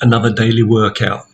another daily workout.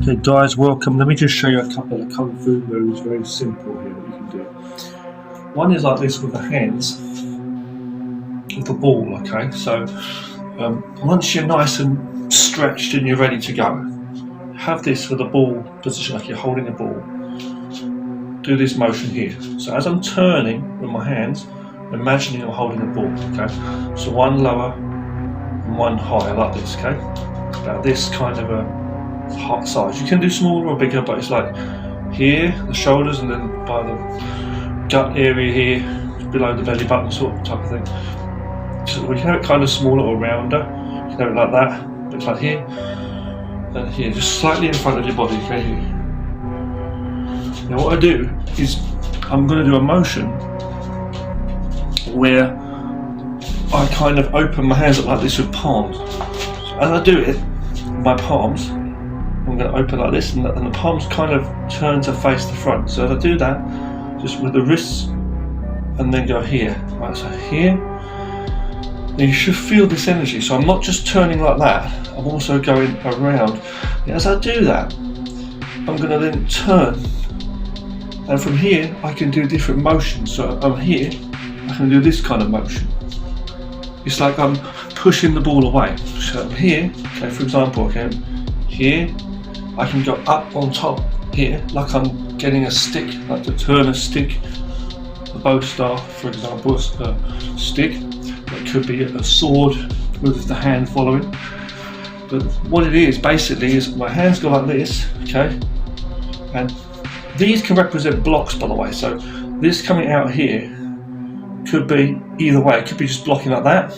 Okay guys, welcome. Let me just show you a couple of Kung Fu moves, very simple here that you can do. One is like this with the hands, with the ball, okay? So once you're nice and stretched and you're ready to go, have this with the ball position like you're holding the ball. Do this motion here. So as I'm turning with my hands, imagining I'm holding the ball, okay? So one lower and one higher like this, okay? About this kind of a hot size. You can do smaller or bigger, but it's like here, the shoulders, and then by the gut area here, below the belly button sort of type of thing. So we can have it kind of smaller or rounder. You can have it like that, but it's like here and here, just slightly in front of your body, okay? Here. Now what I do is I'm going to do a motion where I kind of open my hands up like this with palms. So as I do it, my palms, I'm going to open like this, and the palms kind of turn to face the front. So as I do that, just with the wrists, and then go here. Right, so here. Now you should feel this energy. So I'm not just turning like that, I'm also going around. Now as I do that, I'm going to then turn. And from here, I can do different motions. So I'm here, I can do this kind of motion. It's like I'm pushing the ball away. So I'm here, okay, for example, okay, here, I can go up on top here, like I'm getting a stick, like to turn a stick, a bow staff, for example, a stick. It could be a sword with the hand following. But what it is, basically, is my hands go like this, okay? And these can represent blocks, by the way. So this coming out here could be either way. It could be just blocking like that.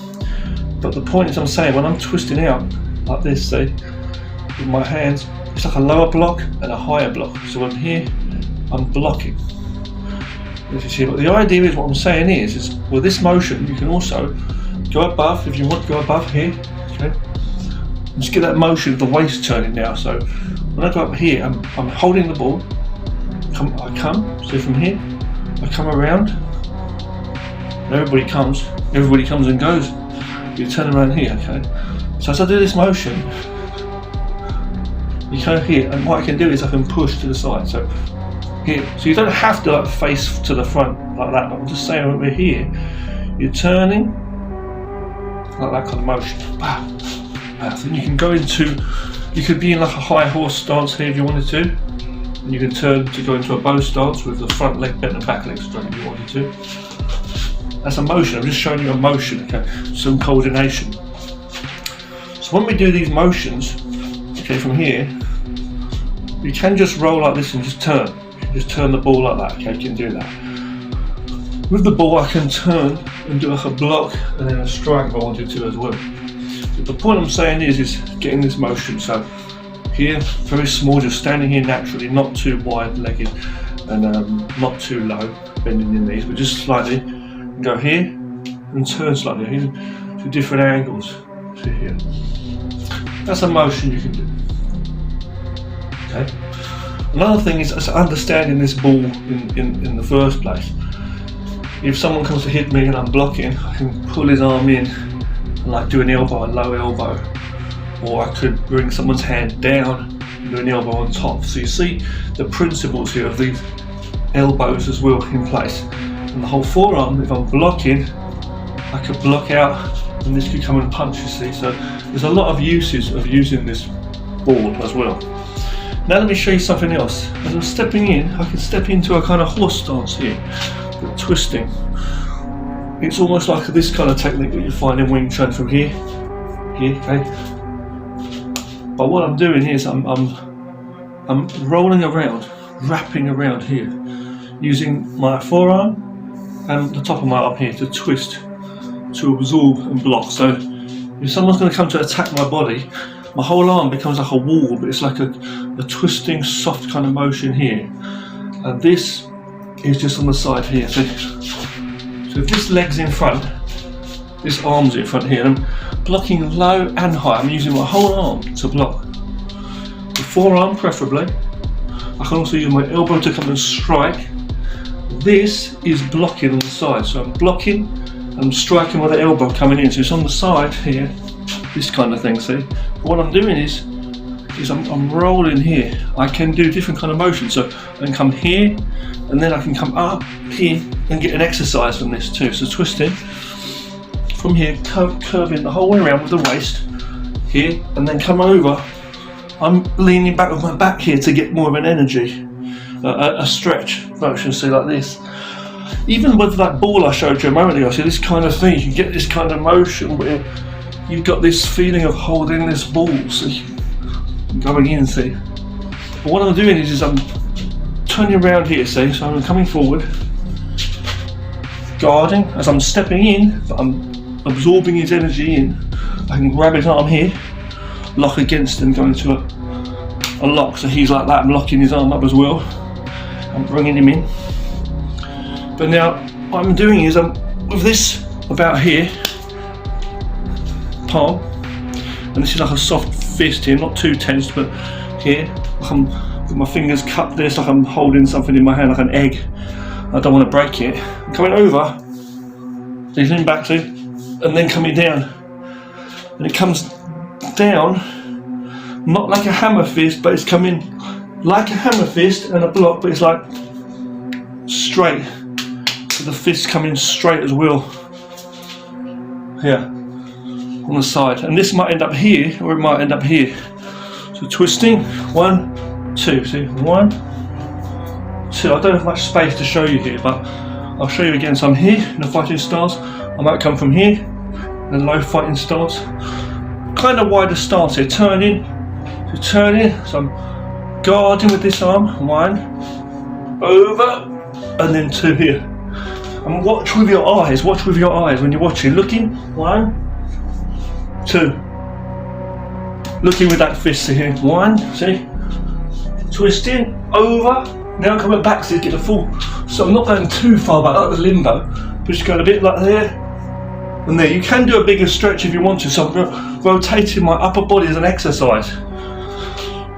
But the point is, I'm saying, when I'm twisting out like this, see, with my hands, it's like a lower block and a higher block. So when I'm here, I'm blocking. If you see, but the idea is, what I'm saying is with this motion, you can also go above, if you want to go above here, okay? And just get that motion of the waist turning now. So when I go up here, I'm holding the ball, I come, so from here, I come around, and everybody comes and goes. You turn around here, okay? So as I do this motion, you come here, and what I can do is I can push to the side. So here, so you don't have to like face to the front like that, but I'm just saying over here, you're turning like that kind of motion. Then you can go into, you could be in like a high horse stance here if you wanted to, and you can turn to go into a bow stance with the front leg bent and back leg straight if you wanted to. That's a motion. I'm just showing you a motion, okay? Some coordination. So when we do these motions, okay, from here, you can just roll like this and just turn. You can just turn the ball like that, okay? You can do that. With the ball, I can turn and do like a block and then a strike if I wanted to as well. But the point I'm saying is getting this motion. So here, very small, just standing here naturally, not too wide-legged and not too low, bending your knees, but just slightly. And go here and turn slightly here to different angles. See here. That's a motion you can do. Okay. Another thing is understanding this ball in the first place. If someone comes to hit me and I'm blocking, I can pull his arm in and like do an elbow, a low elbow, or I could bring someone's hand down and do an elbow on top. So you see the principles here of these elbows as well in place. And the whole forearm, if I'm blocking, I could block out and this could come and punch, you see. So there's a lot of uses of using this ball as well. Now let me show you something else. As I'm stepping in, I can step into a kind of horse stance here, but twisting. It's almost like this kind of technique that you find in Wing Chun from here, okay? But what I'm doing here is I'm rolling around, wrapping around here, using my forearm and the top of my arm here to twist, to absorb and block. So if someone's going to come to attack my body, my whole arm becomes like a wall, but it's like a twisting, soft kind of motion here. And this is just on the side here. So if this leg's in front, this arm's in front here, and I'm blocking low and high. I'm using my whole arm to block. The forearm preferably. I can also use my elbow to come and strike. This is blocking on the side, so I'm blocking and I'm striking with the elbow coming in, so it's on the side here, this kind of thing, see? But what I'm doing is is I'm rolling here. I can do different kind of motions. So I can come here, and then I can come up here and get an exercise from this too. So twisting from here, curving the whole way around with the waist here, and then come over. I'm leaning back with my back here to get more of an energy, a stretch motion, see, like this. Even with that ball I showed you a moment ago, see, this kind of thing, you can get this kind of motion where you've got this feeling of holding this ball, see, going in, see. But what I'm doing is I'm turning around here, see, so I'm coming forward, guarding as I'm stepping in, but I'm absorbing his energy in. I can grab his arm here, lock against him, go into a lock, so he's like that, I'm locking his arm up as well. I'm bringing him in. But now, what I'm doing is I'm with this about here, palm, and this is like a soft fist here, not too tense, but here, like I'm with my fingers cupped this, like I'm holding something in my hand, like an egg. I don't want to break it. I'm coming over, he's leaning back, see, and then coming down. And it comes down, not like a hammer fist, but it's coming like a hammer fist and a block, but it's like straight. So the fist coming straight as well. Here, on the side. And this might end up here, or it might end up here. So twisting, 1, 2, see, 1, 2. I don't have much space to show you here, but I'll show you again. So I'm here in the fighting stance. I might come from here, in a low fighting stance. Kind of wider stance here, turning, so I'm guarding with this arm, 1, over, and then 2 here. And watch with your eyes when you're watching, looking, 1, 2. Looking with that fist here, 1, see, twisting, over, now coming back to get a full, so I'm not going too far back, like the limbo, but just going a bit like there, and there. You can do a bigger stretch if you want to, so I'm rotating my upper body as an exercise.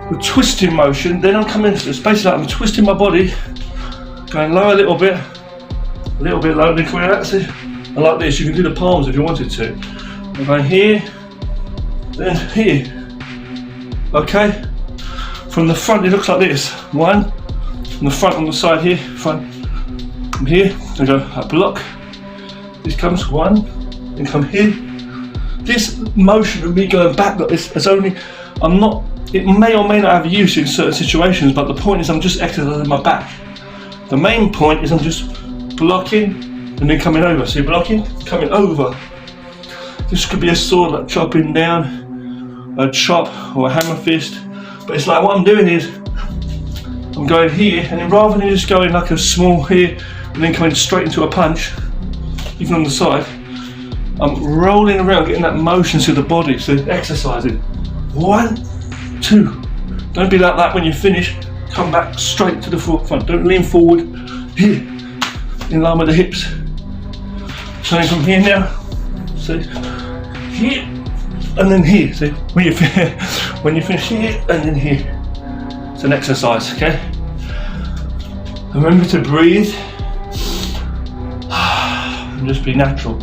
The twisting motion, then I'm coming to this, basically like I'm twisting my body, going low a little bit low, then coming out, see, and like this. You can do the palms if you wanted to. I'm going here, then here, okay? From the front it looks like this, 1, from the front on the side here, front, from here, I go, I block, this comes 1, and come here. This motion of me going back like this is only, it may or may not have use in certain situations, but the point is I'm just exercising my back. The main point is I'm just blocking and then coming over. See, blocking, coming over. This could be a sword, like chopping down, a chop or a hammer fist. But it's like what I'm doing is I'm going here, and then rather than just going like a small here and then coming straight into a punch, even on the side, I'm rolling around, getting that motion to the body, so exercising. 1, 2. Don't be like that when you finish. Come back straight to the front. Don't lean forward. Here, in line with the hips. Turning from here now. See, here, and then here. See, when you finish here and then here. It's an exercise, okay? Remember to breathe and just be natural.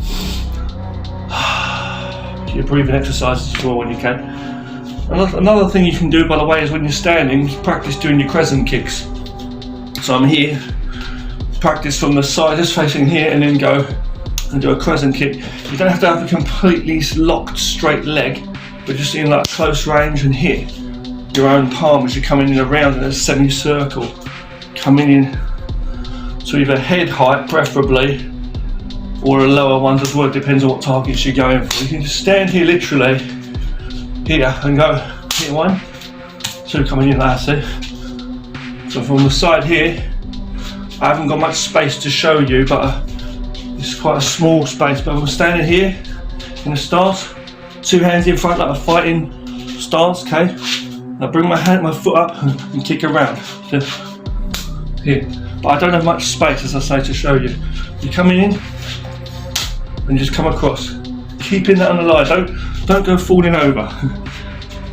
Get your breathing exercises as well when you can. Another thing you can do, by the way, is when you're standing, practice doing your crescent kicks. So I'm here, practice from the side, just facing here, and then go and do a crescent kick. You don't have to have a completely locked straight leg, but just in like close range and hit your own palm as you're coming in around in a semicircle, coming in to either head height preferably, or a lower one as well, depends on what targets you're going for. You can just stand here literally, here, and go, here, 1, 2, coming in like that, see? So from the side here, I haven't got much space to show you, but it's quite a small space, but I'm standing here in a stance, 2 hands in front like a fighting stance, okay? I bring my foot up and kick around, so, here. But I don't have much space, as I say, to show you. You're coming in, and just come across, keeping that on the line. Don't go falling over.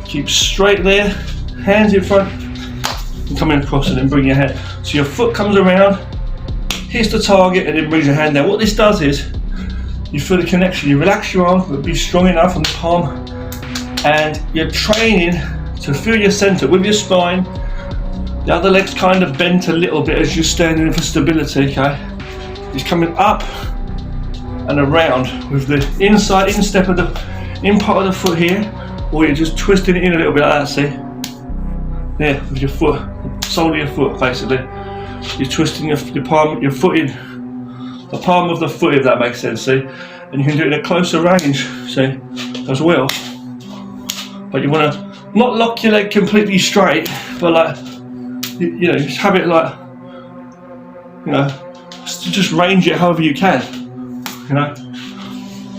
Keep straight there, hands in front, and coming across, and then bring your head. So your foot comes around, hits the target, and then brings your hand down. What this does is, you feel the connection. You relax your arm, but be strong enough on the palm, and you're training So feel your centre with your spine. The other leg's kind of bent a little bit as you're standing for stability, okay? It's coming up and around with the inside instep of the in part of the foot here, or you're just twisting it in a little bit like that, see? Yeah, with your foot, the sole of your foot basically. You're twisting your palm, your foot in, the palm of the foot, if that makes sense, see? And you can do it in a closer range, see, as well. But you want to not lock your leg completely straight, but like, you know, just have it like, you know, just range it however you can, you know.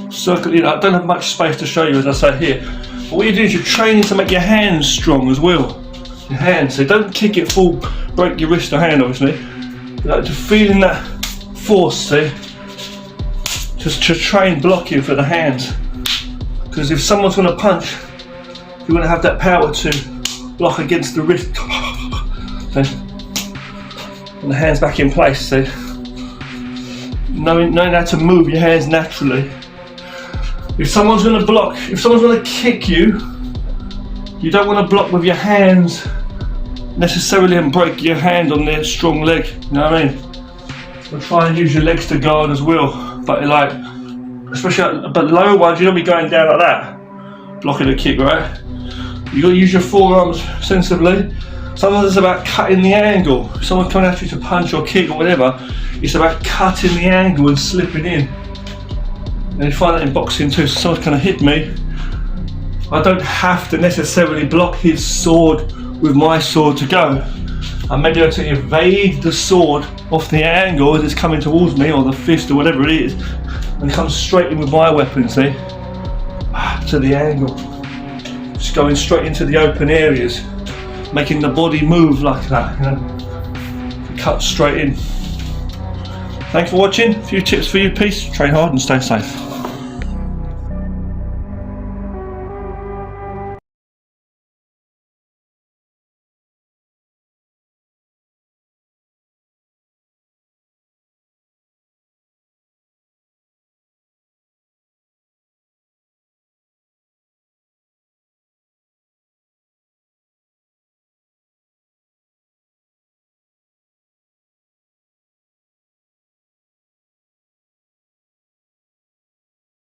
Circle, you know, I don't have much space to show you as I say here. But what you do is you're training to make your hands strong as well. Your hands, so don't kick it full, break your wrist or hand obviously. Like just feeling that force, see? Just to train blocking for the hands. Because if someone's going to punch, you want to have that power to block against the wrist. And the hands back in place, see? Knowing how to move your hands naturally. If someone's going to block, if someone's going to kick you, you don't want to block with your hands necessarily and break your hand on their strong leg, you know what I mean? So try and use your legs to guard as well, but like, especially but lower ones, you don't be going down like that, blocking a kick, right? You got to use your forearms sensibly. Sometimes it's about cutting the angle. If someone's coming at you to punch or kick or whatever, it's about cutting the angle and slipping in. And you find that in boxing too, so someone's going to hit me, I don't have to necessarily block his sword with my sword to go. I may be able to evade the sword off the angle as it's coming towards me, or the fist or whatever it is, and come straight in with my weapon, see? To the angle. Just going straight into the open areas, making the body move like that, you know? Cut straight in. Thanks for watching. A few tips for you. Peace. Train hard and stay safe.